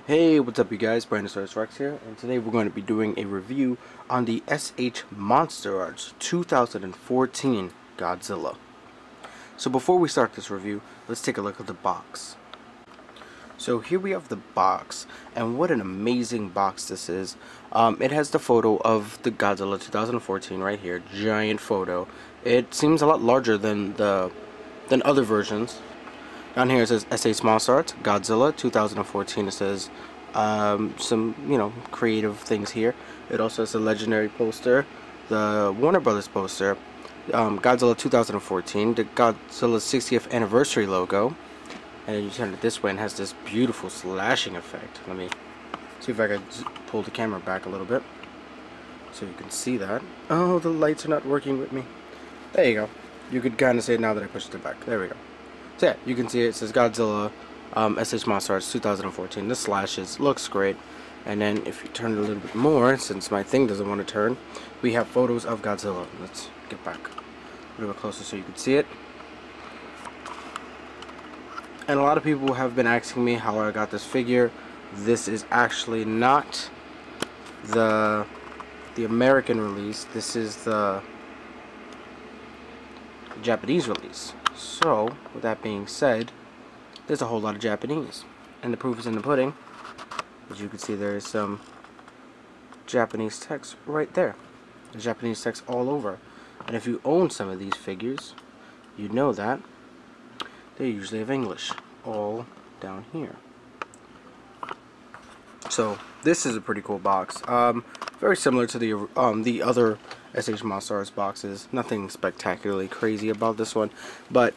Hey, what's up you guys? Brandasauresrex here, and today we're going to be doing a review on the SH Monster Arts 2014 Godzilla. So before we start this review, let's take a look at the box. So here we have the box, and what an amazing box this is. It has the photo of the Godzilla 2014 right here, giant photo. It seems a lot larger than other versions. Down here it says SH Monster Arts Godzilla 2014. It says some creative things here. It also has a legendary poster, the Warner Brothers poster, Godzilla 2014, the Godzilla 60th anniversary logo, and then you turn it this way and has this beautiful slashing effect. Let me see if I can pull the camera back a little bit so you can see that. Oh, the lights are not working with me. There you go. You could kind of see it now that I pushed it back. There we go. So yeah, you can see it says Godzilla SH Monster Arts 2014. This slashes, looks great. And then if you turn it a little bit more, since my thing doesn't want to turn, we have photos of Godzilla. Let's get back a little bit closer so you can see it. And a lot of people have been asking me how I got this figure. This is actually not the American release. This is the Japanese release. So, with that being said, there's a whole lot of Japanese, and the proof is in the pudding. As you can see, there is some Japanese text right there. There's Japanese text all over. And if you own some of these figures, you know that they usually have English all down here. So this is a pretty cool box. Very similar to the other SH Monster Arts boxes. Nothing spectacularly crazy about this one, but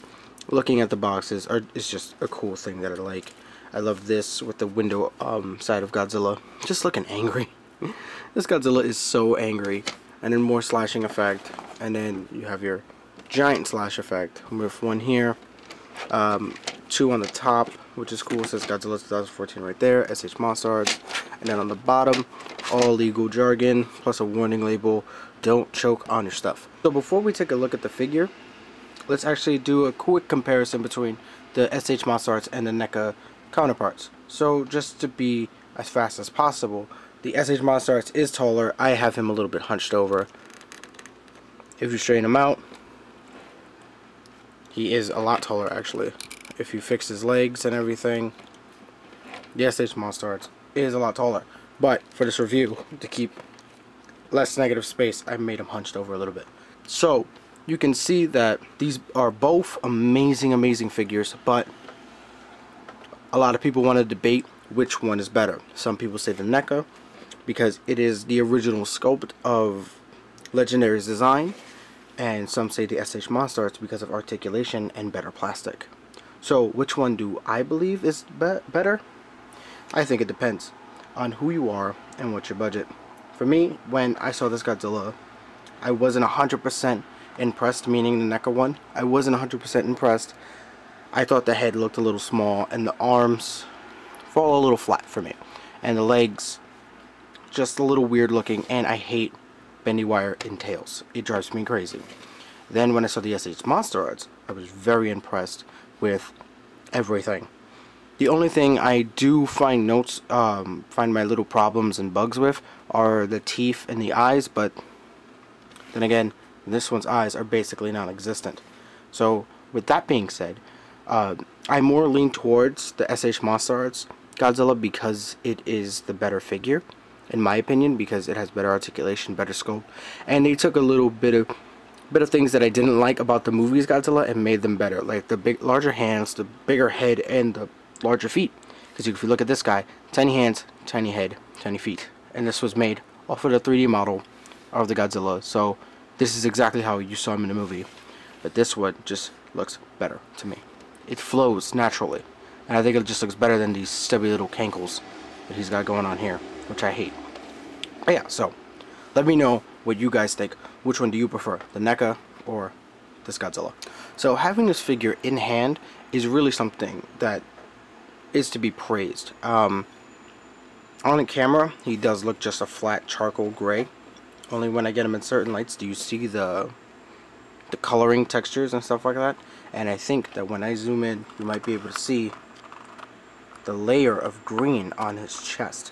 looking at the boxes is just a cool thing that I like. I love this with the window side of Godzilla, just looking angry. This Godzilla is so angry, and then more slashing effect, and then you have your giant slash effect with one here, two on the top, which is cool. It says Godzilla 2014 right there, SH Monster Arts, and then on the bottom, all legal jargon plus a warning label: don't choke on your stuff. So before we take a look at the figure, let's actually do a quick comparison between the SH Monster Arts and the NECA counterparts. So just to be as fast as possible, the SH Monster Arts is taller. I have him a little bit hunched over. If you straighten him out, he is a lot taller actually. If you fix his legs and everything, the SH Monster Arts is a lot taller. But for this review, to keep less negative space, I made him hunched over a little bit. So you can see that these are both amazing figures, but a lot of people want to debate which one is better. Some people say the NECA because it is the original sculpt of Legendary's design, and some say the SH Monster Arts because of articulation and better plastic. So which one do I believe is better? I think it depends on who you are and what's your budget. For me, when I saw this Godzilla, I wasn't 100% impressed, meaning the NECA one. I wasn't 100% impressed. I thought the head looked a little small, and the arms fall a little flat for me, and the legs just a little weird looking, and I hate bendy wire in tails. It drives me crazy. Then when I saw the SH Monster Arts, I was very impressed with everything. The only thing I do find my little problems and bugs with are the teeth and the eyes, but then again, this one's eyes are basically non-existent. So with that being said, I more lean towards the SH Monster Arts Godzilla because it is the better figure, in my opinion, because it has better articulation, better scope, and they took a little bit of things that I didn't like about the movies Godzilla and made them better, like the larger hands, the bigger head, and the larger feet. Because if you look at this guy, tiny hands, tiny head, tiny feet, and this was made off of the 3D model of the Godzilla. So this is exactly how you saw him in the movie, but this one just looks better to me. It flows naturally, and I think it just looks better than these stubby little cankles that he's got going on here, which I hate. But yeah, so let me know what you guys think. Which one do you prefer, the NECA or this Godzilla? So having this figure in hand is really something that is to be praised. On the camera, he does look just a flat charcoal gray. Only when I get him in certain lights do you see the coloring textures and stuff like that. And I think that when I zoom in, you might be able to see the layer of green on his chest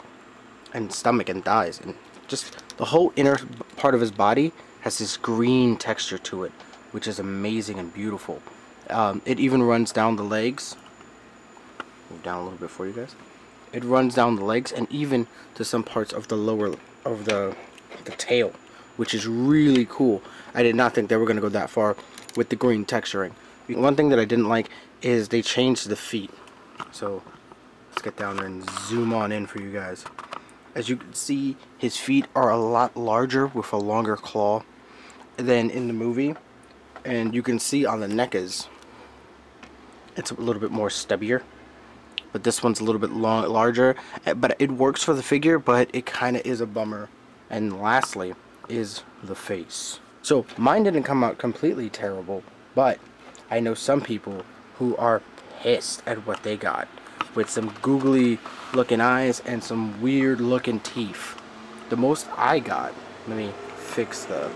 and stomach and thighs, and just the whole inner part of his body has this green texture to it, which is amazing and beautiful. It even runs down the legs. Move down a little bit for you guys. It runs down the legs and even to some parts of the lower of the tail, which is really cool. I did not think they were going to go that far with the green texturing. One thing that I didn't like is they changed the feet. So let's get down there and zoom on in for you guys. As you can see, his feet are a lot larger with a longer claw than in the movie. And you can see on the neck it's a little bit more stubbier. But this one's a little bit larger. But it works for the figure, but it kind of is a bummer. And lastly is the face. So mine didn't come out completely terrible, but I know some people who are pissed at what they got, with some googly looking eyes and some weird looking teeth. The most I got, let me fix the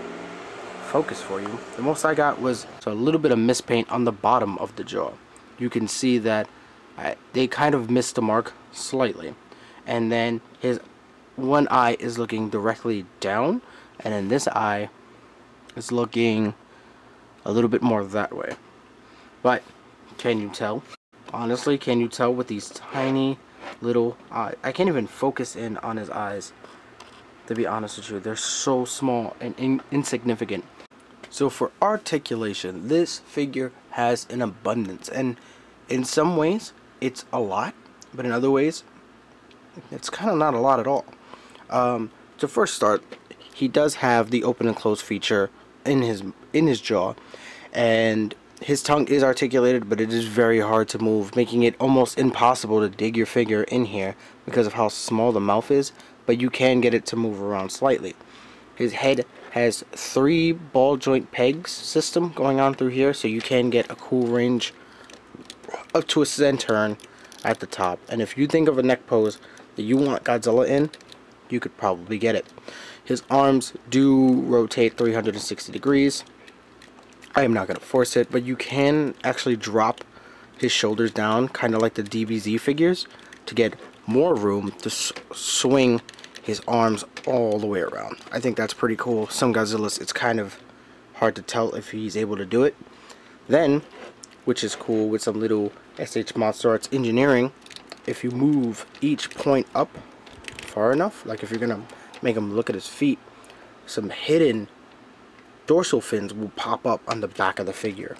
focus for you. The most I got was a little bit of mispaint on the bottom of the jaw. You can see that they kind of missed the mark slightly, and then his one eye is looking directly down, and then this eye is looking a little bit more that way. But can you tell? Honestly, can you tell with these tiny little eyes? I can't even focus in on his eyes, to be honest with you. They're so small and insignificant. So for articulation, this figure has an abundance, and in some ways it's a lot, but in other ways it's kind of not a lot at all. To first start, he does have the open and close feature in his jaw, and his tongue is articulated, but it is very hard to move, making it almost impossible to dig your figure in here because of how small the mouth is, but you can get it to move around slightly. His head has 3 ball joint pegs system going on through here, so you can get a cool range up to a centurn at the top. And if you think of a neck pose that you want Godzilla in, you could probably get it. His arms do rotate 360 degrees. I am not going to force it, but you can actually drop his shoulders down, kind of like the DBZ figures, to get more room to swing his arms all the way around. I think that's pretty cool. Some Godzillas, it's kind of hard to tell if he's able to do it. Then, which is cool with some little SH Monster Arts engineering, if you move each point up far enough, like if you're going to make him look at his feet, some hidden dorsal fins will pop up on the back of the figure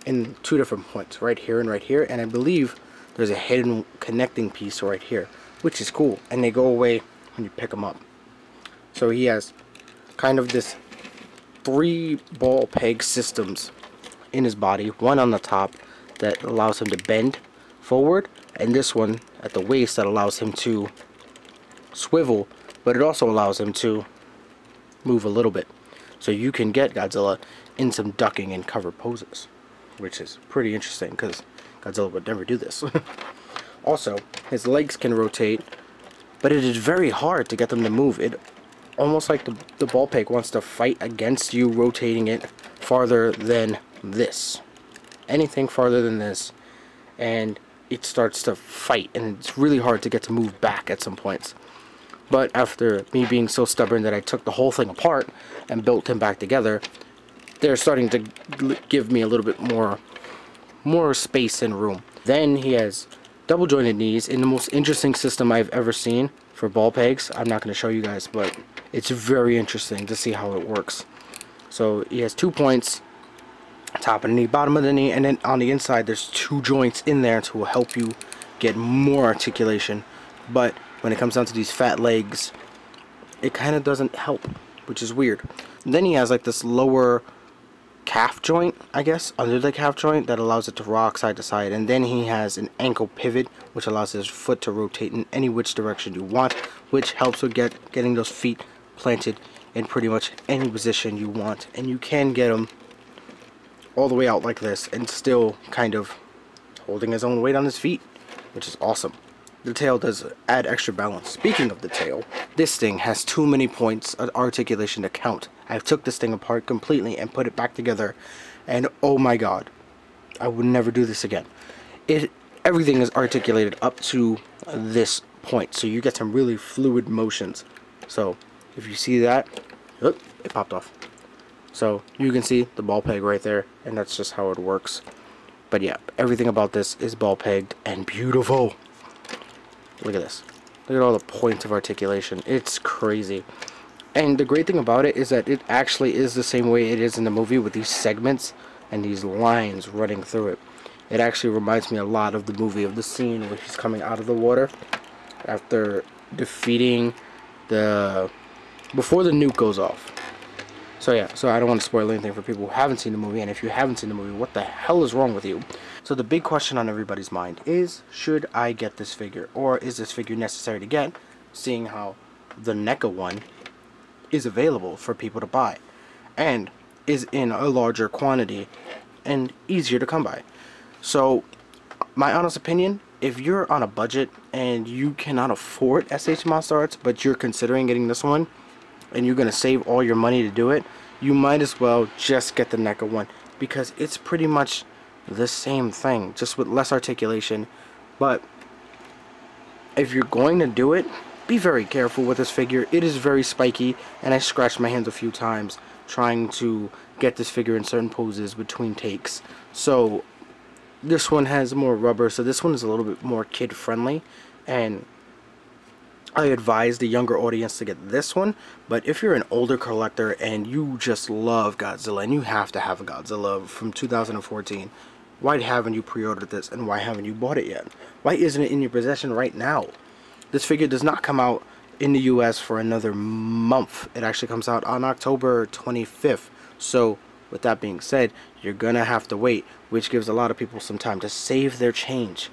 in 2 different points, right here and right here, and I believe there's a hidden connecting piece right here, which is cool, and they go away when you pick them up. So he has kind of this 3 ball peg systems in his body, one on the top that allows him to bend forward, and this one at the waist that allows him to swivel, but it also allows him to move a little bit. So you can get Godzilla in some ducking and cover poses, which is pretty interesting because Godzilla would never do this. Also, his legs can rotate, but it is very hard to get them to move. It almost like the ball peg wants to fight against you rotating it farther than this. Anything farther than this, and it starts to fight, and it's really hard to get to move back at some points. But after me being so stubborn that I took the whole thing apart and built him back together, they're starting to give me a little bit more space and room. Then he has double jointed knees in the most interesting system I've ever seen for ball pegs. I'm not going to show you guys, but it's very interesting to see how it works. So he has 2 points, top of the knee, bottom of the knee, and then on the inside there's 2 joints in there to help you get more articulation. But when it comes down to these fat legs, it kind of doesn't help, which is weird. And then he has like this lower calf joint, I guess, under the calf joint that allows it to rock side to side, and then he has an ankle pivot which allows his foot to rotate in any which direction you want, which helps with getting those feet planted in pretty much any position you want. And you can get him all the way out like this and still kind of holding his own weight on his feet, which is awesome. The tail does add extra balance. Speaking of the tail, this thing has too many points of articulation to count. I took this thing apart completely and put it back together, and oh my god, I would never do this again. It everything is articulated up to this point, so you get some really fluid motions. So if you see that, oop, it popped off. So you can see the ball peg right there, and that's just how it works. But yeah, everything about this is ball pegged and beautiful. Look at this. Look at all the points of articulation. It's crazy. And the great thing about it is that it actually is the same way it is in the movie, with these segments and these lines running through it. It actually reminds me a lot of the movie, of the scene where he's coming out of the water after defeating before the nuke goes off. So yeah, so I don't want to spoil anything for people who haven't seen the movie, and if you haven't seen the movie, what the hell is wrong with you? So the big question on everybody's mind is, should I get this figure, or is this figure necessary to get, seeing how the NECA one is available for people to buy, and is in a larger quantity and easier to come by. So my honest opinion, if you're on a budget and you cannot afford SH Monster Arts, but you're considering getting this one, and you're going to save all your money to do it, you might as well just get the NECA one, because it's pretty much the same thing, just with less articulation. But if you're going to do it, be very careful with this figure. It is very spiky, and I scratched my hands a few times trying to get this figure in certain poses between takes. So this one has more rubber, so this one is a little bit more kid friendly, and I advise the younger audience to get this one. But if you're an older collector and you just love Godzilla, and you have to have a Godzilla from 2014, why haven't you pre-ordered this, and why haven't you bought it yet? Why isn't it in your possession right now? This figure does not come out in the US for another month. It actually comes out on October 25th. So with that being said, you're gonna have to wait, which gives a lot of people some time to save their change.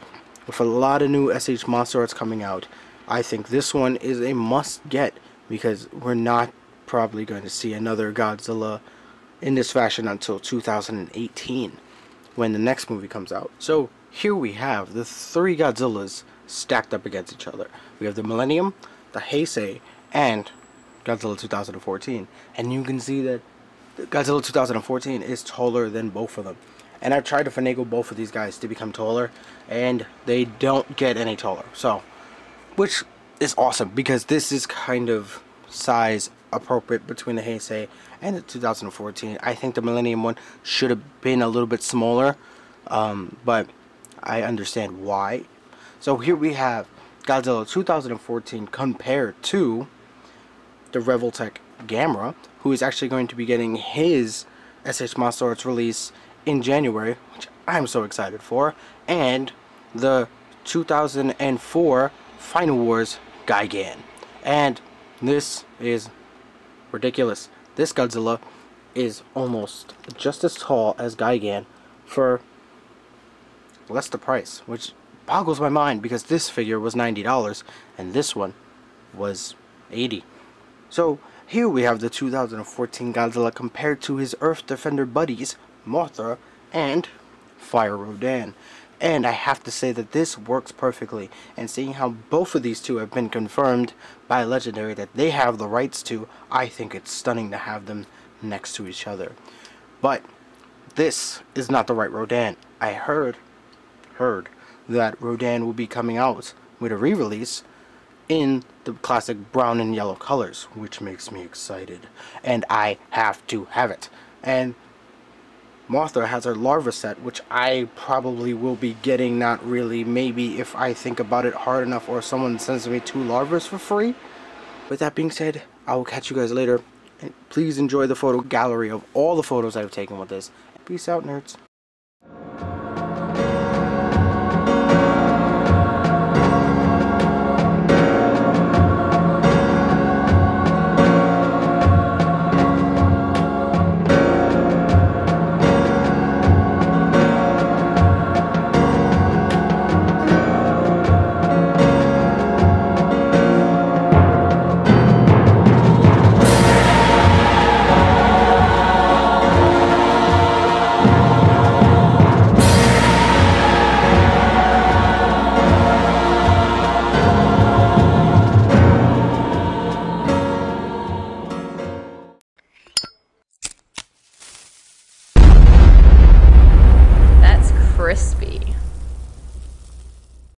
With a lot of new SH Monster Arts coming out, I think this one is a must get, because we're not probably going to see another Godzilla in this fashion until 2018, when the next movie comes out. So here we have the three Godzillas stacked up against each other. We have the Millennium, the Heisei, and Godzilla 2014. And you can see that Godzilla 2014 is taller than both of them. And I've tried to finagle both of these guys to become taller, and they don't get any taller. So, which is awesome, because this is kind of size appropriate between the Heisei and the 2014. I think the Millennium one should have been a little bit smaller, but I understand why. So here we have Godzilla 2014 compared to the Revoltech Gamera, who is actually going to be getting his SH Monster Arts release in January, which I'm so excited for, and the 2004 Final Wars Gigan. And this is ridiculous. This Godzilla is almost just as tall as Gigan for less the price, which boggles my mind, because this figure was $90 and this one was $80. So here we have the 2014 Godzilla compared to his Earth Defender buddies, Mothra and Fire Rodan. And I have to say that this works perfectly, and seeing how both of these two have been confirmed by Legendary that they have the rights to, I think it's stunning to have them next to each other. But this is not the right Rodan. I heard that Rodan will be coming out with a re-release in the classic brown and yellow colors, which makes me excited, and I have to have it. And Mothra has her larva set, which I probably will be getting, not really, maybe if I think about it hard enough, or someone sends me 2 larvas for free. With that being said, I will catch you guys later, and please enjoy the photo gallery of all the photos I've taken with this. Peace out, nerds.